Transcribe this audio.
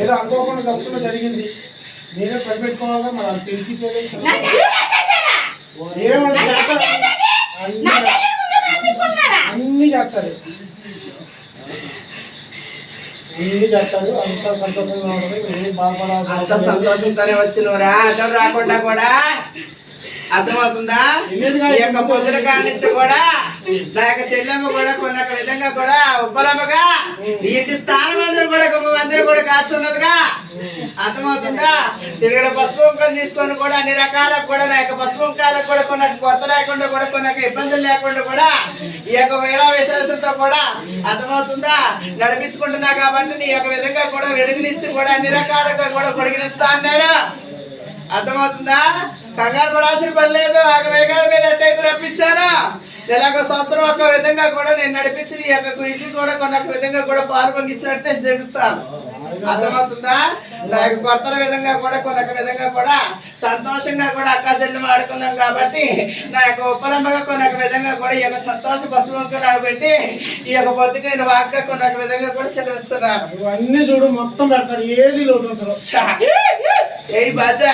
ఏదో అనుకోకుండా తప్పుగా జరిగింది, నేనే సరిపెట్టుకోవాలిగా, మరి అది తెలిసి అన్నీ చేస్తారు, అన్నీ చేస్తారు. అంత సంతోషంగా ఉంటుంది, ఏం బాధపడాలి. అంత సంతోషంతోనే వచ్చినవరా, అర్థం రాకుండా కూడా అర్థమవుతుందా? ఈ యొక్క పొద్దుల కాడి నుంచి కూడా నా యొక్క చెల్లెమ్మ కూడా కొన్ని విధంగా కూడా ఉప్పలమ్మగా ఇంటి స్థానం అందరూ కూడా అందరూ కూడా కాచున్నదిగా, అర్థమవుతుందా? తిరిగిన పసుపు కుంకాలు తీసుకొని కూడా అన్ని రకాలకు కూడా నా యొక్క పసుపు కుంకాలకు కూడా కొన్ని కొత్త లేకుండా కూడా కొన్ని ఇబ్బందులు లేకుండా కూడా ఈ యొక్క వేళ విశేషంతో కూడా అర్థమవుతుందా నడిపించుకుంటున్నా. కాబట్టి నీ యొక్క విధంగా కూడా వెలుగునిచ్చి కూడా అన్ని రకాలుగా కూడా పొడిగినిస్తా అన్నాడు, అర్థమవుతుందా? కంగారు పడాల్సిన పని లేదు. ఆ వేగాల మీద ఎట్టయితే రప్పించాను, ఎలాగో సంవత్సరం ఒక విధంగా కూడా నేను నడిపించి ఈ యొక్క ఇంటికి కూడా కొన్ని విధంగా కూడా పాలు పొంగిచ్చినట్టు నేను చేపిస్తాను, అర్థమవుతుందా? నా యొక్క కొత్త విధంగా కూడా కొన్ని విధంగా కూడా సంతోషంగా కూడా అక్క చెల్లి ఆడుకున్నాం. కాబట్టి నా యొక్క ఉప్పలమ్మగా కొన్ని విధంగా కూడా ఈ యొక్క సంతోష పశువులకు నాకు పెట్టి ఈ యొక్క పొద్దుకి నేను వాక్గా కొన్ని విధంగా కూడా సెలవిస్తున్నాను. ఇవన్నీ చూడు, మొత్తం పెడతారు, ఏది లోటు ఏ బాజా.